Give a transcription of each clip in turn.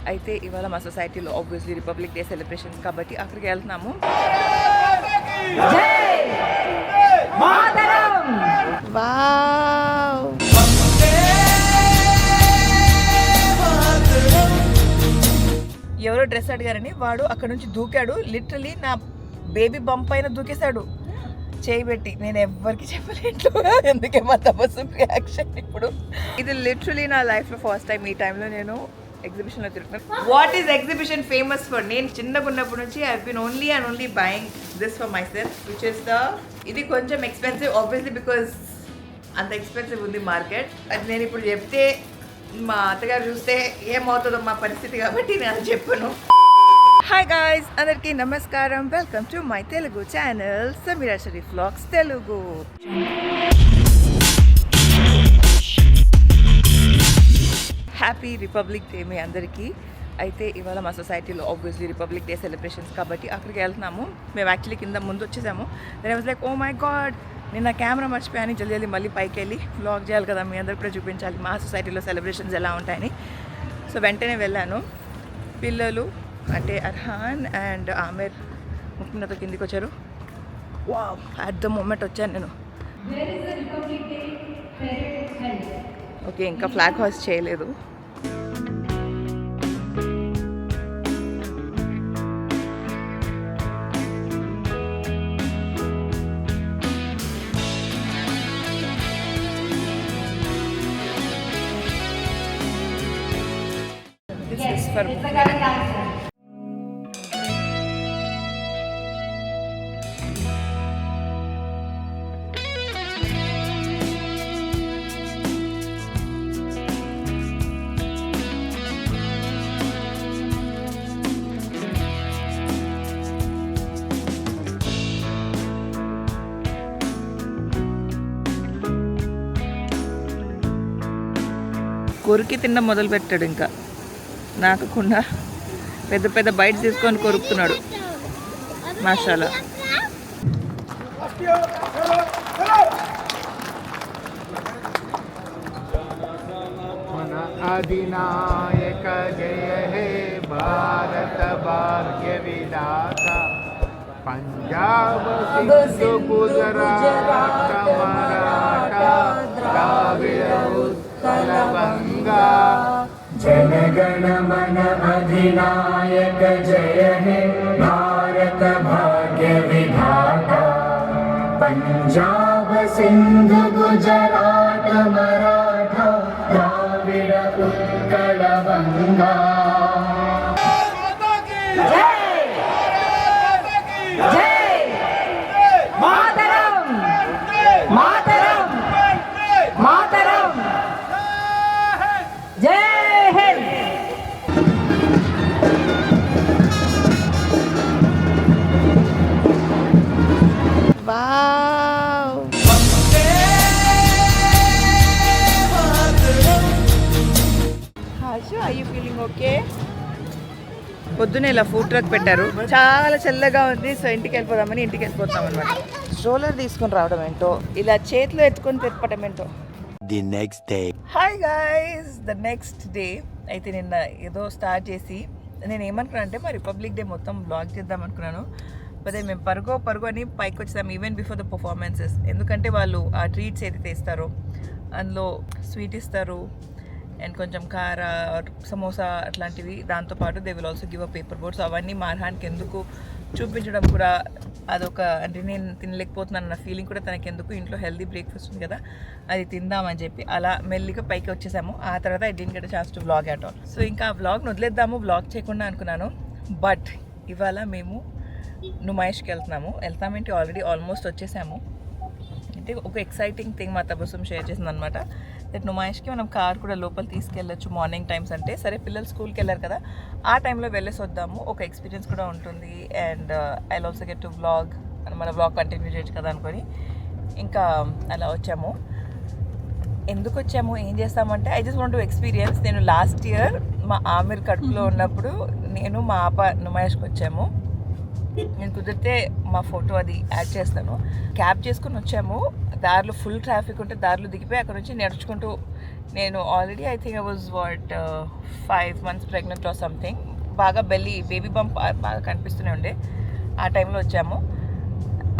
అయితే ఇవాళ మా సొసైటీలో ఆబ్వియస్లీ రిపబ్లిక్ డే సెలబ్రేషన్స్ కాబట్టి అక్కడికి వెళ్తున్నాము. వావ్! ఎవరో డ్రెస్ అడిగారని వాడు అక్కడ నుంచి దూకాడు. లిటరలీ నా బేబీ బంప్ పైన దూకేశాడు చేయబెట్టి. నేను ఎవ్వరికి చెప్పలేదు, ఎందుకే మా తపస్సు రియాక్షన్ ఇప్పుడు. ఇది లిటరలీ నా లైఫ్లో ఫస్ట్ టైం ఈ టైంలో నేను ఎగ్జిబిషన్లో తిరుగుతున్నాను. What is exhibition famous for? నేను చిన్నగా ఉన్నప్పటి నుంచి I been only and only buying this for myself, which is the, ఇది కొంచెం ఎక్స్పెన్సివ్ ఆబ్వియస్లీ బికాస్ అంత ఎక్స్పెన్సివ్ ఉంది మార్కెట్. అది నేను ఇప్పుడు చెప్తే మా అత్తగారు చూస్తే ఏమవుతుందో మా పరిస్థితి, కాబట్టి నేను చెప్పను. హాయ్ గాయ్స్, అందరికీ నమస్కారం. Welcome to my Telugu channel Sameera Shareef vlogs Telugu. Happy republic day మీ అందరికీ. అయితే ఇవాళ మా సొసైటీలో ఆబ్వియస్లీ రిపబ్లిక్ డే సెలబ్రేషన్స్ కాబట్టి అక్కడికి వెళ్తున్నాము. మేము యాక్చువల్లీ కింద ముందు వచ్చేసాము. Then I was like, oh my God, నేను నా కెమెరా మర్చిపోయాను, జల్దీ మళ్ళీ పైకి వెళ్ళి వ్లాగ్ చేయాలి కదా, మీ అందరికి కూడా చూపించాలి మా సొసైటీలో సెలబ్రేషన్స్ ఎలా ఉంటాయని. సో వెంటనే వెళ్ళాను. పిల్లలు అంటే అర్హాన్ అండ్ ఆమెర్ ముఖ్యంగా కిందికి వచ్చారు. వావ్, అట్ ద మూమెంట్ వచ్చాను నేను. ఓకే, ఇంకా ఫ్లాగ్ హాస్ట్ చేయలేదు. This is for కొరికి తిన్న మొదలు పెట్టాడు. ఇంకా నాకకుండా పెద్ద పెద్ద బైట్స్ తీసుకొని కొరుకుతున్నాడు. మాషాలా. మన అధినాయక జయ హే భారత భాగ్య విధాత, పంజాబ్ సింధు గుజరాత్ మరాఠా ద్రావిడ ఉత్కల గంగా, जनगण मन अधिनायक जय हे भारत भाग्य विधाता, Punjab Sindhu Gujarat Maratha Dravida Utkal Ganga. Wow! Hashu, are you feeling okay? పొద్దునే ఇలా ఫుడ్ ట్రక్ పెట్టారు, చాలా చల్లగా ఉంది. సో ఇంటికి వెళ్ళిపోతాం అనమాట. స్ట్రోలర్ తీసుకొని రావడం ఏంటో, ఇలా చేతిలో ఎత్తుకొని తిప్పడం ఏంటో. The next day. Hi guys, the next day. అయితే నిన్న ఏదో స్టార్ట్ చేసి నేను ఏమనుకున్నాను అంటే మా రిపబ్లిక్ డే మొత్తం బ్లాగ్ చేద్దాం అనుకున్నాను. అదే మేము పరుగు అని పైకి వచ్చేసాం ఈవెన్ బిఫోర్ ద పర్ఫార్మెన్సెస్. ఎందుకంటే వాళ్ళు ఆ ట్రీట్స్ ఏదైతే ఇస్తారో అందులో స్వీట్ ఇస్తారు అండ్ కొంచెం కార సమోసా అట్లాంటివి. దాంతోపాటు they will also give a paper boat. So అవన్నీ మార్హాన్కి ఎందుకు చూపించడం కూడా అదొక, అంటే నేను తినలేకపోతున్నాను అన్న ఫీలింగ్ కూడా తనకి ఎందుకు, ఇంట్లో హెల్దీ బ్రేక్ఫాస్ట్ ఉంది కదా అది తిందామని చెప్పి అలా మెల్లిగా పైకి వచ్చేసాము. ఆ తర్వాత I didn't get a chance to vlog at all. So ఇంకా ఆ వ్లాగ్ను వదిలేద్దాము, వ్లాగ్ చేయకుండా అనుకున్నాను. బట్ ఇవాళ మేము నుమాయిష్కి వెళ్తామేంటి ఆల్రెడీ ఆల్మోస్ట్ వచ్చేసాము. అంటే ఒక ఎక్సైటింగ్ థింగ్ మా తబస్సుం షేర్ చేసింది అనమాట. దట్ నుమాయిష్కి మనం కార్ కూడా లోపల తీసుకెళ్ళచ్చు మార్నింగ్ టైమ్స్. అంటే సరే పిల్లలు స్కూల్కి వెళ్ళారు కదా, ఆ టైంలో వెళ్ళేసి వద్దాము, ఒక ఎక్స్పీరియన్స్ కూడా ఉంటుంది. And I also get to vlog, మన వ్లాగ్ కంటిన్యూ చేయొచ్చు కదా అనుకొని ఇంకా అలా వచ్చాము. ఎందుకు వచ్చాము, ఏం చేస్తామంటే I just want to experience. నేను లాస్ట్ ఇయర్ మా ఆమిర్ కడుపులో ఉన్నప్పుడు నేను మా ఆప నుమాయిష్కి వచ్చాము. నేను కుదిరితే మా ఫోటో అది యాడ్ చేస్తాను. క్యాబ్ చేసుకుని వచ్చాము, దారిలో ఫుల్ ట్రాఫిక్ ఉంటే దారిలో దిగిపోయి అక్కడ నుంచి నడుచుకుంటూ నేను already I think I was 5 months pregnant or something. బాగా బేబీ బంప్ బాగా కనిపిస్తూనే ఉండే. ఆ టైంలో వచ్చాము.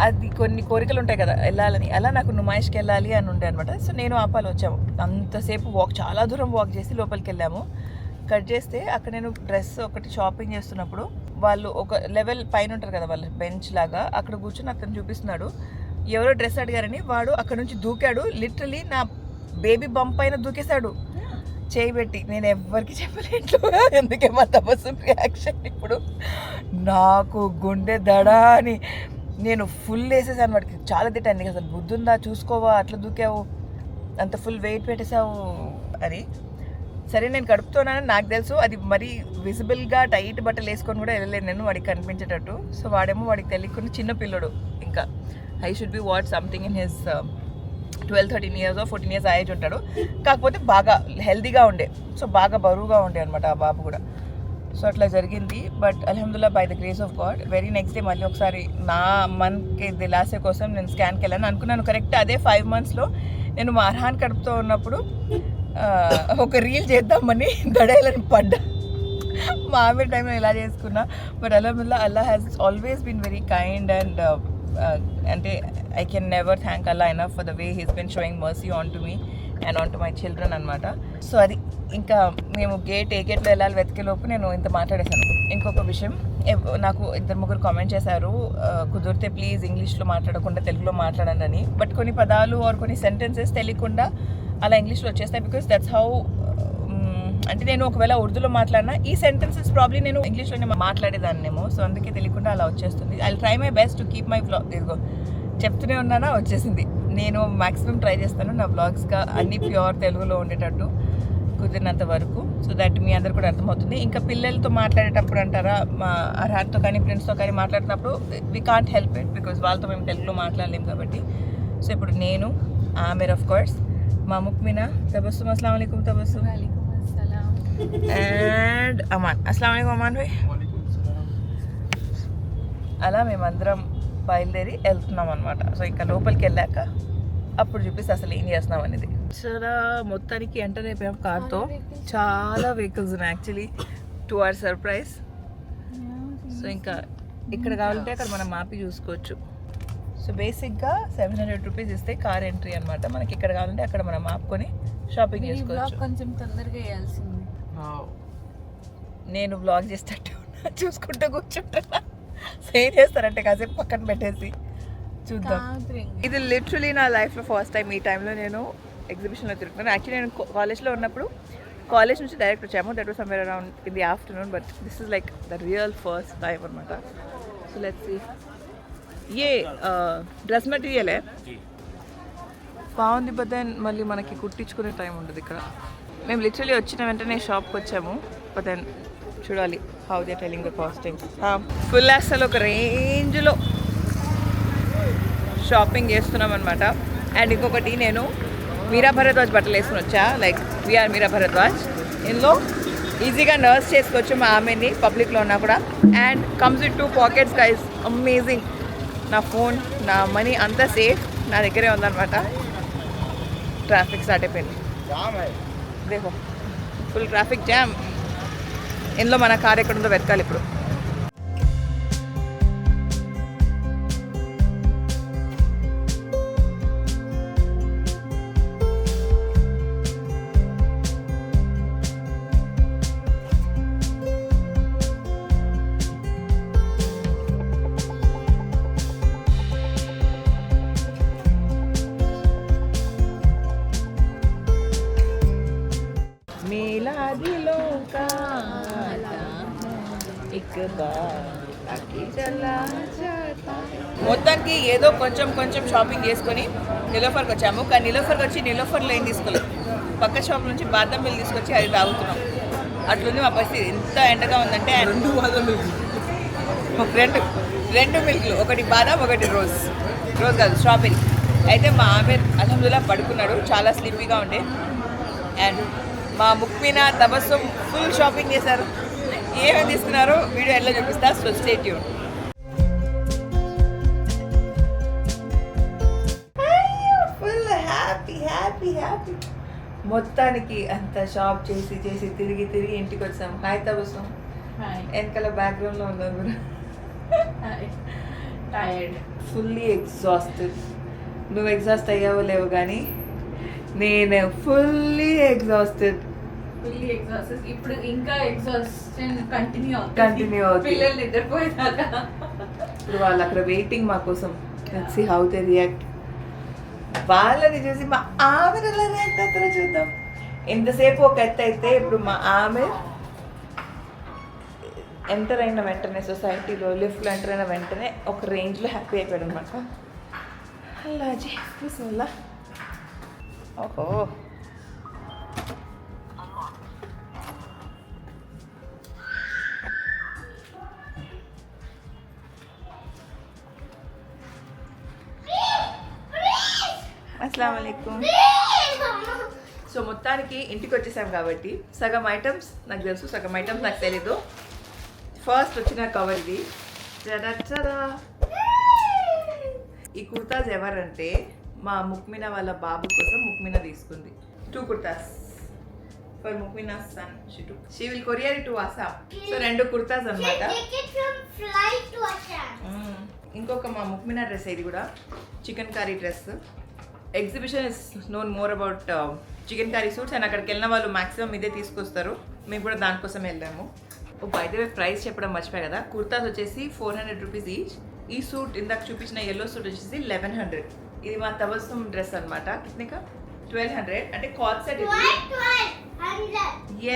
అది కొన్ని కోరికలు ఉంటాయి కదా వెళ్ళాలని, అలా నాకు నుమాయిష్కి వెళ్ళాలి అని ఉండే అనమాట. సో నేను ఆపాలి వచ్చాము. అంతసేపు చాలా దూరం వాక్ చేసి లోపలికి వెళ్ళాము. కట్ చేస్తే అక్కడ నేను డ్రెస్ ఒకటి షాపింగ్ చేస్తున్నప్పుడు వాళ్ళు ఒక లెవెల్ పైన ఉంటారు కదా వాళ్ళ బెంచ్ లాగా, అక్కడ కూర్చొని అతను చూపిస్తున్నాడు. ఎవరో డ్రెస్ అడిగారని వాడు అక్కడ నుంచి దూకాడు. లిటరలీ నా బేబీ బంప్ పైన దూకేశాడు చేయబెట్టి. నేను ఎవ్వరికి చెప్పలేట్లు. ఎందుకే మా తపస్సు రియాక్షన్ ఇప్పుడు నాకు గుండె దడా అని నేను ఫుల్ వేసేసాను. వాడికి చాలా తిట్టాను, నీకు అసలు బుద్ధి ఉందా, చూసుకోవా, అట్లా దూకావు, అంత ఫుల్ వెయిట్ పెట్టేసావు అని. సరే నేను కడుపుతున్నానని నాకు తెలుసు, అది మరీ విజిబుల్గా టైట్ బట్టలు వేసుకొని కూడా వెళ్ళలేను నేను వాడికి కనిపించేటట్టు. సో వాడేమో వాడికి తెలియకుండా చిన్న పిల్లడు, ఇంకా I should be what something in his 12-13 years or 14 years age ఉంటాడు. కాకపోతే బాగా హెల్దీగా ఉండే, సో బాగా బరువుగా ఉండే అనమాట ఆ బాబు కూడా. సో అట్లా జరిగింది. బట్ అల్హమ్దుల్లా by the grace of god very next day మళ్ళీ ఒకసారి నా మన్కి దిలాసే కోసం నేను స్కాన్కి వెళ్ళాను అనుకున్నాను. కరెక్ట్ అదే 5 monthsలో నేను మా అర్హాన్ కడుపుతో ఉన్నప్పుడు ఒక రీల్ చేద్దామని దడేయాలని పడ్డా. మా ఆమె టైంలో ఇలా చేసుకున్నా. బట్ అల్హమ్దుల్లా Allah has always been very kind and అంటే I can never thank Allah enough for the way he's been showing mercy on to me and on to my children అనమాట. సో అది ఇంకా మేము ఏ గేట్లో వెళ్ళాలి వెతికేలోపు నేను ఇంత మాట్లాడేశాను. ఇంకొక విషయం, నాకు 2-3 కామెంట్ చేశారు, కుదిరితే ప్లీజ్ ఇంగ్లీష్లో మాట్లాడకుండా తెలుగులో మాట్లాడండి అని. బట్ కొన్ని పదాలు ఆర్ కొన్ని సెంటెన్సెస్ తెలియకుండా అలా ఇంగ్లీష్లో వచ్చేస్తాయి. బికాస్ దట్స్ హౌ, అంటే నేను ఒకవేళ ఉర్దూలో మాట్లాడినా ఈ సెంటెన్సెస్ ప్రాబ్లీ నేను ఇంగ్లీష్లోనే మాట్లాడేదాన్నేమో. సో అందుకే తెలియకుండా అలా వచ్చేస్తుంది. I try my best to keep my vlog, ఇదిగో చెప్తూనే ఉన్నానా వచ్చేసింది. నేను మ్యాక్సిమం ట్రై చేస్తాను నా వ్లాగ్స్గా అన్ని ప్యూర్ తెలుగులో ఉండేటట్టు కుదిరినంత వరకు, సో దట్ మీ అందరు కూడా అర్థమవుతుంది. ఇంకా పిల్లలతో మాట్లాడేటప్పుడు అంటారా, మా అర్హాన్తో కానీ ఫ్రెండ్స్తో కానీ మాట్లాడినప్పుడు we can't help it because వాళ్ళతో మేము తెలుగులో మాట్లాడలేము కాబట్టి. సో ఇప్పుడు నేను ఆమెర్ ఆఫ్ కోర్స్, మా ముక్మినా తబస్సుమ్, అస్సలాము అలైకుం తబస్సుమ్, అండ్ అమాన్. అస్సలాము అలైకుం అమాన్ భాయ్. అలా మేమందరం బయలుదేరి వెళ్తున్నాం అనమాట. సో ఇంకా లోపలికి వెళ్ళాక అప్పుడు చూపిస్తే అసలు ఏం చేస్తున్నాం అనేది. చాలా మొత్తానికి ఎంటర్ అయిపోయాం కార్తో. చాలా వెహికల్స్ ఉన్నాయి actually, to our surprise. So ఇంకా ఇక్కడ కావాలంటే అక్కడ మనం మాపి చూసుకోవచ్చు. సో బేసిక్గా 700 rupees ఇస్తే కార్ ఎంట్రీ అనమాట. మనకి ఇక్కడ కావాలంటే అక్కడ మనం ఆపుకొని షాపింగ్ చేసుకోవచ్చు. కొంచెం తొందరగా వేయాల్సింది. నేను బ్లాగ్ చేసేటట్టు చూసుకుంటూ కూర్చుంటున్నా. ఏం చేస్తారంటే కాసేపు పక్కన పెట్టేసి చూద్దాం. ఇది లిటరలీ నా లైఫ్లో ఫస్ట్ టైం. ఈ టైంలో నేను ఎగ్జిబిషన్లో తిరుగుతున్నాను. యాక్చువల్లీ నేను కాలేజ్లో ఉన్నప్పుడు కాలేజ్ నుంచి డైరెక్ట్ వచ్చాము. That was somewhere around in the afternoon. But this is like the real first time అనమాట. So let's see. ఏ డ్రెస్ మెటీరియలే బాగుంది, బట్ దెన్ మళ్ళీ మనకి కుట్టించుకునే టైం ఉండదు ఇక్కడ. మేము లిటరలీ వచ్చిన వెంటనే షాప్కి వచ్చాము. బట్ దెన్ చూడాలి how they telling the costing. Full అసలు ఒక రేంజ్లో షాపింగ్ చేస్తున్నాం అనమాట. అండ్ ఇంకొకటి, నేను మీరా భరద్వాజ్ బట్టలు వేసుకుని వచ్చా, లైక్ వీఆర్ మీరా భరద్వాజ్. ఇందులో ఈజీగా నర్స్ చేసుకోవచ్చు మా ఆమెని పబ్లిక్లో ఉన్నా కూడా. And comes with 2 pockets guys, amazing. నా ఫోన్, నా మనీ అంతా సేఫ్ నా దగ్గరే ఉందన్నమాట. ట్రాఫిక్ స్టార్ట్ అయిపోయింది, దేహో ఫుల్ ట్రాఫిక్ జామ్. ఇందులో మన కార్ ఎక్కడుందో వెతకాలి ఇప్పుడు. మొత్తానికి ఏదో కొంచెం షాపింగ్ చేసుకొని నిలోఫర్కి వచ్చాము. కానీ నిలోఫర్కి వచ్చి నిలోఫర్లో ఏం తీసుకోలేదు, పక్క షాప్ నుంచి బాదం మిల్క్ తీసుకొచ్చి అది తాగుతున్నాం. అట్లుంది మా పరిస్థితి. ఎంత ఎండగా ఉందంటే రెండు మిల్క్లు, ఒకటి బాదం ఒకటి రోజ్ కాదు స్ట్రాబెరీ. అయితే మా ఆమె అల్హమ్దుల్లా పడుకున్నాడు, చాలా స్లీపీగా ఉండే. అండ్ మా ముక్మినా తబస్సుమ్ ఫుల్ షాపింగ్ చేశారు. ఏమేమి తీసుకున్నారో వీడియో ఎట్లా చూపిస్తా, so stay tune. Full happy మొత్తానికి అంత షాప్ చేసి చేసి తిరిగి తిరిగి ఇంటికి వచ్చాం. హాయ్ తబసం, వెనకాల బ్యాక్గ్రౌండ్లో ఉన్నారు కూడా. Tired, fully exhausted. నువ్వు ఎగ్జాస్ట్ అయ్యావో లేవు కానీ నేను ఫుల్లీ ఎగ్జాస్టెడ్. ఇప్పుడు ఇంకా ఎగ్జాస్షన్ కంటిన్యూ అవుతుంది. పిల్లలు నిద్రపోయేదాకా. ఇప్పుడు వాళ్ళు అక్కడ వెయిటింగ్ మా కోసం. Let's see how they react. వాళ్ళని చూసి మా ఆమె ఎలా రియాక్ట్ అవుతారో చూద్దాం. ఎంతసేపు ఒక ఎత్తు అయితే ఇప్పుడు మా ఆమె ఎంటర్ అయిన వెంటనే సొసైటీలో లిఫ్ట్లో ఎంటర్ అయిన వెంటనే ఒక రేంజ్లో హ్యాపీ అయిపోయాడు అనమాట. అలాజీ బిస్మిల్లా. ఓహో, అస్సలాము అలైకుం. సో మొత్తానికి ఇంటికి వచ్చేసాం కాబట్టి సగం ఐటమ్స్ నాకు తెలుసు, సగం ఐటమ్స్ నాకు తెలీదు. ఫస్ట్ వచ్చిన కవర్ ఇది. జరా ఈ కుర్తాస్ ఎవరంటే మా ముక్మినా వాళ్ళ బాబు కోసం ముక్మినా తీసుకుంది. 2 kurtas for Mukmina son. She will courier to Assam. So 2 kurtas అన్నమాట. ఇంకొక మా ముక్మినా డ్రెస్, ఇది కూడా chikankari dress. Exhibition is known more about chikankari suits and అక్కడికి వెళ్ళిన వాళ్ళు మాక్సిమం ఇదే తీసుకొస్తారు. మేము కూడా దానికోసం వెళ్ళాము. ఓ బై ద వే ప్రైస్ చెప్పడం మర్చిపోయా కదా. కుర్తాస్ వచ్చేసి 400 రూపీస్ ఈచ్. ఈ సూట్ ఇందాక చూపించిన ఎల్లో సూట్ వచ్చేసి 1100. ఇది మా తబస్సుం డ్రెస్ అనమాట. కితనేకా 1200 అంటే కాట్ సెట్ ఇది.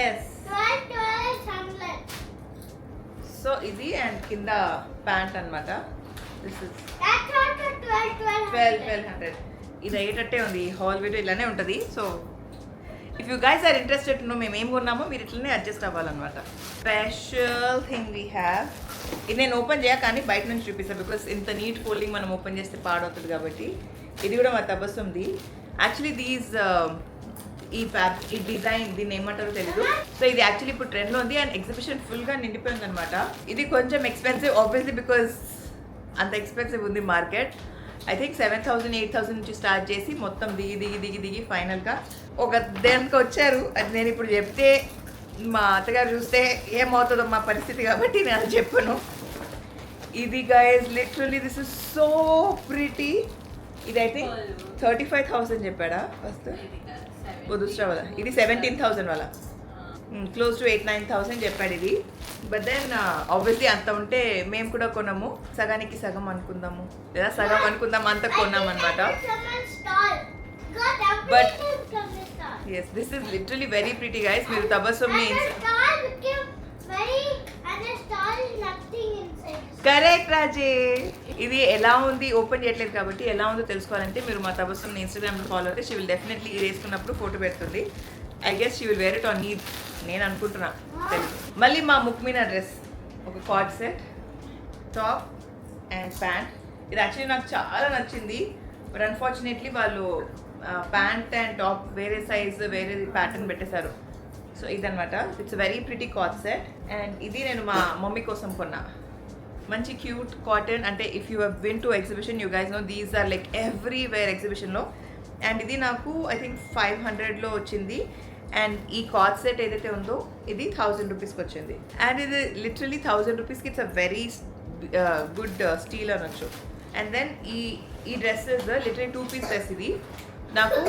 ఎస్, సో ఇది అండ్ కింద ప్యాంట్ అనమాట. This is 1200. ఇది అయ్యేటట్టే ఉంది. హాల్ వీడియో ఇలానే ఉంటుంది. So if you guys are interested no మేము ఏం కొన్నామో మీరు ఇట్లనే అడ్జస్ట్ అవ్వాలన్నమాట. Special thing we have. ఇది నేను ఓపెన్ చేయ కానీ బయట నుంచి చూపిస్తాను బికాస్ ఇంత నీట్ ఫోల్డింగ్ మనం ఓపెన్ చేస్తే పాడవుతుంది కాబట్టి. ఇది కూడా మా తబస్సుంది. యాక్చువల్లీ ఈ డిజైన్ దీన్ని ఏమంటారో తెలీదు. సో ఇది యాక్చువల్లీ ఇప్పుడు ట్రెండ్లో ఉంది అండ్ ఎగ్జిబిషన్ ఫుల్గా నిండిపోయింది అనమాట. ఇది కొంచెం ఎక్స్పెన్సివ్ ఆబ్వియస్లీ బికాస్ అంత ఎక్స్పెన్సివ్ ఉంది మార్కెట్. ఐ థింక్ 7,000 8,000 నుంచి స్టార్ట్ చేసి మొత్తం దిగి ఫైనల్గా ఒక దేనికి వచ్చారు. అది నేను ఇప్పుడు చెప్తే మా అత్తగారు చూస్తే ఏమవుతుందో మా పరిస్థితి కాబట్టి నేను అది చెప్పను. ఇది guys literally this is so pretty. ఇది ఐ థింక్ 35,000 చెప్పాడా ఫస్ట్ దూసరా వాళ్ళ. ఇది 17,000 వాళ్ళ. క్లోజ్ టు 8-9,000 చెప్పాడు ఇది. బట్ దెన్ ఆబ్వియస్లీ అంత ఉంటే మేము కూడా కొనము. సగానికి సగం అనుకుందాము లేదా సగం అనుకుందాం అంత కొన్నాం అనమాట. But yes this is literally very pretty guys. మీరు తబస్సుమ్ని కరెక్ట్ రాజే. ఇది ఎలా ఉంది ఓపెన్ చేయట్లేదు కాబట్టి ఎలా ఉందో తెలుసుకోవాలంటే మీరు మా తబస్సుమ్ని ఇన్స్టాగ్రామ్లో ఫాలో అయితే షీ విల్ డెఫినెట్లీ ఇది వేసుకున్నప్పుడు ఫోటో పెడుతుంది. I guess she will wear it on Eid నేను అనుకుంటున్నా. మళ్ళీ మా ముక్మినా డ్రెస్ ఒక coord set, top and pant. ఇది యాక్చువల్లీ నాకు చాలా నచ్చింది. బట్ అన్ఫార్చునేట్లీ వాళ్ళు ప్యాంట్ అండ్ టాప్ వేరే సైజ్ వేరే ప్యాటర్న్ పెట్టేశారు. సో ఇదనమాట. It's very pretty coord set. And ఇది నేను మా మమ్మీ కోసం కొన్నా. మంచి క్యూట్ కాటన్. అంటే if you have been to exhibition you guys know these are like everywhere ఎగ్జిబిషన్లో. అండ్ ఇది నాకు ఐ థింక్ 500లో వచ్చింది. అండ్ ఈ కార్డ్ సెట్ ఏదైతే ఉందో ఇది 1000 రూపీస్కి వచ్చింది. అండ్ ఇది లిటరలీ 1000 రూపీస్కి it's a very good steel అనొచ్చు. అండ్ దెన్ ఈ డ్రెస్సెస్ లిటరలీ 2-piece డ్రెస్. ఇది నాకు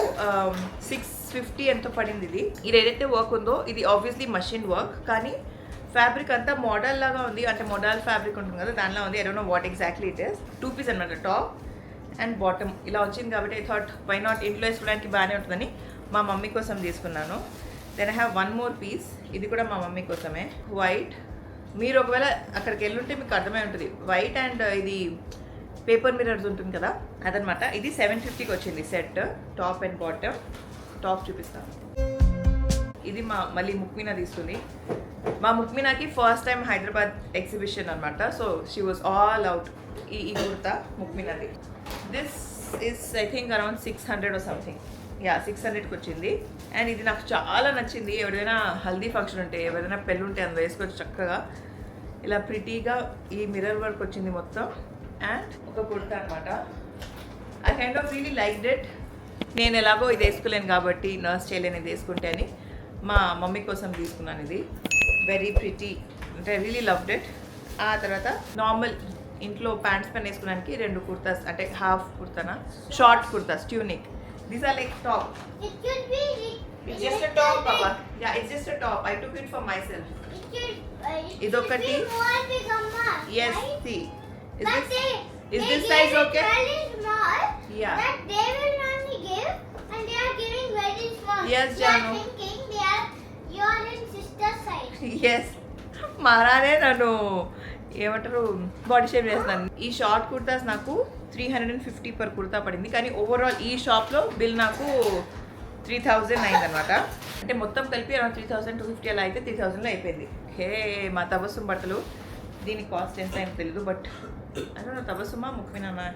650 ఎంతో పడింది. ఇది ఏదైతే వర్క్ ఉందో ఇది ఆబ్వియస్లీ మషిన్ వర్క్ కానీ ఫ్యాబ్రిక్ అంతా మోడల్ లాగా ఉంది. అంటే మోడల్ ఫ్యాబ్రిక్ ఉంటుంది కదా దానిలో ఉంది. I don't know what exactly it is. 2-piece అనమాట. టాప్ అండ్ బాటమ్ ఇలా వచ్చింది కాబట్టి ఐ థాట్ వై నాట్ ఇంట్లో వేసుకోవడానికి బాగానే ఉంటుందని మా మమ్మీ కోసం తీసుకున్నాను. Then I have 1 more piece. ఇది కూడా మా మమ్మీ కోసమే. వైట్. మీరు ఒకవేళ అక్కడికి వెళ్ళుంటే మీకు అర్థమై ఉంటుంది. వైట్ అండ్ ఇది పేపర్ మిర్రర్స్ ఉంటుంది కదా అదనమాట. ఇది 750కి వచ్చింది set. Top and bottom. Top చూపిస్తాను. ఇది మళ్ళీ ముక్మినా తీసుకుంది. మా ముక్మినాకి ఫస్ట్ టైం హైదరాబాద్ ఎగ్జిబిషన్ అనమాట. So she was all out. ఈ కుర్తా ముక్మినాది. This is I think around 600 or something. 600కి వచ్చింది. అండ్ ఇది నాకు చాలా నచ్చింది. ఎవరైనా హల్దీ ఫంక్షన్ ఉంటే ఎవరైనా పెళ్ళి ఉంటే అందులో వేసుకోవచ్చు చక్కగా. ఇలా ప్రిటీగా ఈ మిర్రర్ వర్క్ వచ్చింది మొత్తం. అండ్ ఒక కుర్తా అనమాట. I kind of really liked it. నేను ఎలాగో ఇది వేసుకోలేను కాబట్టి నర్స్ చేయలేని ఇది వేసుకుంటే అని మా మమ్మీ కోసం తీసుకున్నాను. ఇది వెరీ ప్రిటీ, అంటే రియలీ లవ్డ్ ఇట్. ఆ తర్వాత నార్మల్ ఇంట్లో ప్యాంట్స్ పైన వేసుకోవడానికి 2 కుర్తాస్, అంటే హాఫ్ కుర్తానా, short kurtas, tunic. These are like top. It should be. It's just a top, Baba. Yeah, it's just a top. I took it for myself. It should. It Idokati. should be more big, Amma. Yes, Right? see. Is But this they this gave size it okay? Very small. Yeah. That they will only give, and they are giving very small. Yes, You are Janu. thinking they are. You are in sister side. Yes మారానే నన్ను ఏమంటారు body shape చేస్తున్నాను. ఈ short kurtas నాకు 350 per kurta పడింది, కానీ overall ఈ షాప్లో బిల్ నాకు 3000 అయిందనమాట. అంటే మొత్తం కలిపి అరౌండ్ 3250 అలా అయితే 3000లో అయిపోయింది. హే మా తబస్సుం బట్టలు, దీని కాస్ట్ ఎంత అయినా తెలీదు, బట్ అంటే నా తబస్సుమా ముఖ్యమైన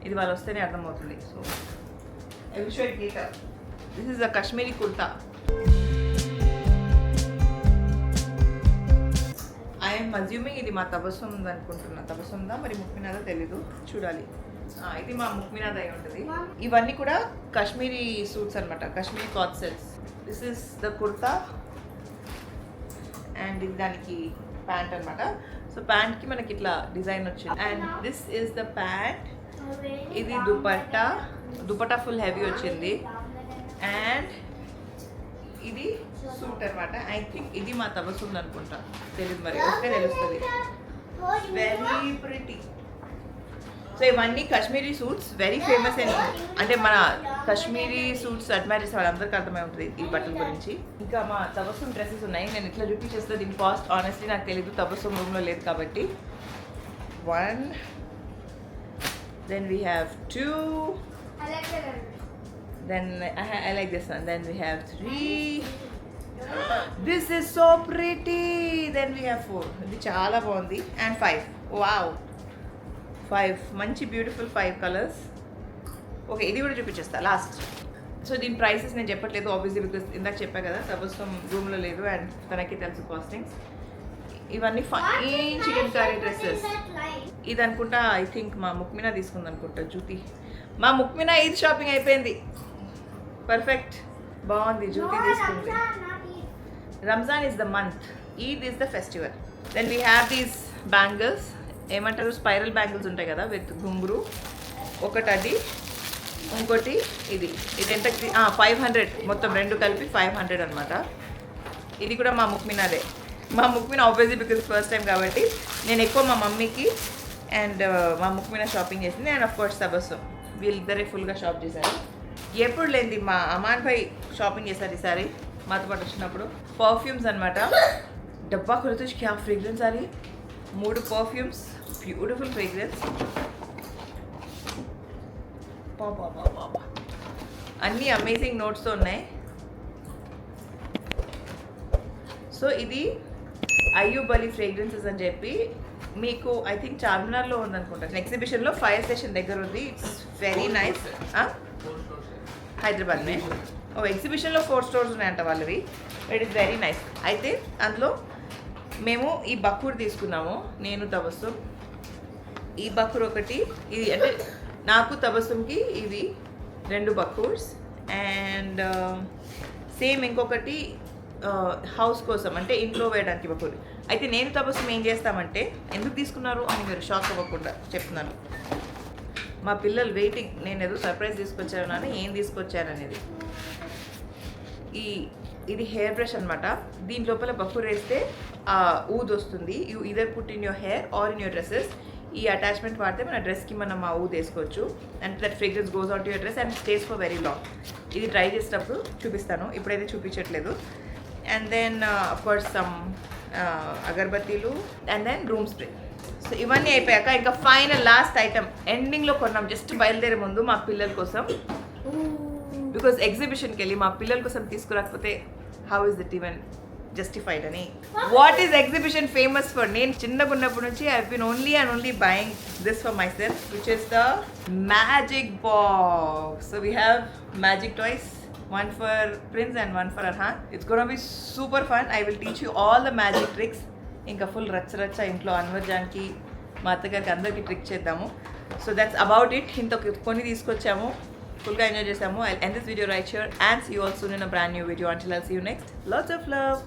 ఇది వాళ్ళు వస్తేనే అర్థమవుతుంది. So I will show it later. This is a Kashmiri kurta. I'm assuming ఇది మా తబస్సు ఉంది అనుకుంటున్నా. తబస్సు ఉందా మరి ముక్మినాదా తెలీదు, చూడాలి. ఇది మా ముక్మినాదా అయి ఉంటుంది. ఇవన్నీ కూడా కాశ్మీరీ సూట్స్ అనమాట, Kashmiri cloth sets. This is the kurta and ఇది దానికి ప్యాంట్ అనమాట. సో ప్యాంట్కి మనకి ఇట్లా డిజైన్ వచ్చింది. And this is the pant. ఇది దుపట్టా, దుపట్టా ఫుల్ హెవీ వచ్చింది. అండ్ ఇది సూట్ అనమాట. ఐ థింక్ ఇది మా తబస్సు ఉంది అనుకుంటా, తెలియదు మరి, వస్తే తెలుస్తుంది. Very pretty. సో ఇవన్నీ కాశ్మీరీ సూట్స్, వెరీ ఫేమస్ అని, అంటే మన కాశ్మీరీ సూట్స్ అడ్మైర్ చేసే వాళ్ళందరికీ అర్థమై ఉంటుంది ఈ బట్టల గురించి. ఇంకా మా తబస్సు డ్రెస్సెస్ ఉన్నాయి, నేను ఇట్లా చూపించేస్తే దీని కాస్ట్ ఆనెస్ట్లీ నాకు తెలీదు, తబస్సు రూమ్లో లేదు కాబట్టి. 1, then we have 2, I like the then I like this one, then we have 3. This is so pretty. Then we have 4. ఇది చాలా బాగుంది. And 5. Wow. 5 మంచి బ్యూటిఫుల్ 5 కలర్స్. ఓకే, ఇది కూడా చూపించేస్తా లాస్ట్. సో దీని ప్రైసెస్ నేను చెప్పట్లేదు ఆబ్వియస్లీ, బికాస్ ఇందాక చెప్పా కదా తబస్సు రూమ్లో లేదు అండ్ తనకి తెలుసు కాస్టింగ్స్. ఇవన్నీ ఫైన్ చికెన్ కర్రీ డ్రెస్సెస్. ఇది అనుకుంటా ఐ థింక్ మా ముక్మినా తీసుకుంది అనుకుంటా, జ్యూతి. మా ముక్మినా ఈద్ షాపింగ్ అయిపోయింది, పర్ఫెక్ట్, బాగుంది. జ్యూతి తీసుకుంది. Ramzan is the month, Eid is the festival. Then we have these bangles, ఏమంటారు స్పైరల్ బ్యాంగిల్స్ ఉంటాయి కదా విత్ గుంగురు. ఒకటి అది, ఇంకోటి ఇది. ఇది ఎంత? 500 మొత్తం రెండు కలిపి 500 అనమాట. ఇది కూడా మా ముక్మినాదే. మా ముక్మినా ఆబ్వియస్లీ బికాజ్ ఫస్ట్ టైం కాబట్టి నేను ఎక్కువ మా మమ్మీకి అండ్ మా ముక్మినా షాపింగ్ చేసింది. అండ్ ఆఫ్ కోర్స్ తబస్సు, వీళ్ళిద్దరే ఫుల్గా షాప్ చేశారు. ఎప్పుడు లేనిది మా అమాన్ భాయ్ షాపింగ్ చేశారు ఈసారి మాతో పాటు వచ్చినప్పుడు. పర్ఫ్యూమ్స్ అనమాట. డబ్బా కొడుతూ క్యా ఫ్రేగ్రెన్స్ అది, 3 పర్ఫ్యూమ్స్, బ్యూటిఫుల్ ఫ్రేగ్రెన్స్. అన్నీ అమేజింగ్ నోట్స్తో ఉన్నాయి. సో ఇది అయ్యూబ్ అలీ ఫ్రేగ్రెన్సెస్ అని చెప్పి మీకు ఐ థింక్ చార్మినార్లో ఉందనుకుంటాను, ఎగ్జిబిషన్లో ఫైర్ స్టేషన్ దగ్గర ఉంది. It's very nice. హైదరాబాద్నే ఎగ్జిబిషన్లో 4 స్టోర్స్ ఉన్నాయంట వాళ్ళవి. It is very nice. అయితే అందులో మేము ఈ బక్కూర్ తీసుకున్నాము, నేను తబస్సు. ఈ బక్కూర్ ఒకటి, ఇది అంటే నాకు తబస్సుకి ఇవి 2 బక్కూర్స్. అండ్ సేమ్ ఇంకొకటి హౌస్ కోసం, అంటే ఇంట్లో వేయడానికి బక్కూర్. అయితే నేను తబస్సు ఏం చేస్తామంటే, ఎందుకు తీసుకున్నారు అని మీరు షాక్ అవ్వకుండా చెప్తున్నాను. మా పిల్లలు వెయిటింగ్, నేను ఏదో సర్ప్రైజ్ తీసుకొచ్చాను అని, ఏం తీసుకొచ్చాను అనేది. ఇది హెయిర్ బ్రష్ అనమాట. దీని లోపల బక్కూర్ వేస్తే ఊద్ వస్తుంది. You either put in your hair or in your dresses. ఈ అటాచ్మెంట్ వాడితే మన డ్రెస్కి మనం ఊద్ వేసుకోవచ్చు. And that fragrance goes on to your dress and stays for very long. ఇది ట్రై చేసేటప్పుడు చూపిస్తాను, ఇప్పుడైతే చూపించట్లేదు. And then of course some అగరబత్తీలు and then room spray. So ఇవన్నీ అయిపోయాక ఇంకా ఫైనల్ లాస్ట్ ఐటమ్ ఎండింగ్లో కొన్నాం, జస్ట్ బయలుదేరే ముందు మా పిల్లల కోసం. బికాజ్ ఎగ్జిబిషన్కి వెళ్ళి మా పిల్లల కోసం తీసుకురాకపోతే how is it even justified అని. What is exhibition famous for? నేను చిన్నగా ఉన్నప్పటి నుంచి I been only and only buying this for myself, which is the magic box. So we have magic toys, one for Prince and one for Arhan. It's gonna be super fun. I will teach you all the magic tricks. ఇంకా full రచ్చ ఇంట్లో అన్వర్ జాన్కి మా అత్తగారికి అందరికీ trick చేద్దాము. So that's about it. ఇంత కొన్ని తీసుకొచ్చాము. ఫుల్గా ఎంజాయ్ చేసాము. I end this video right here and see you all soon in a brand new video. Until I'll see you next. Lots of love.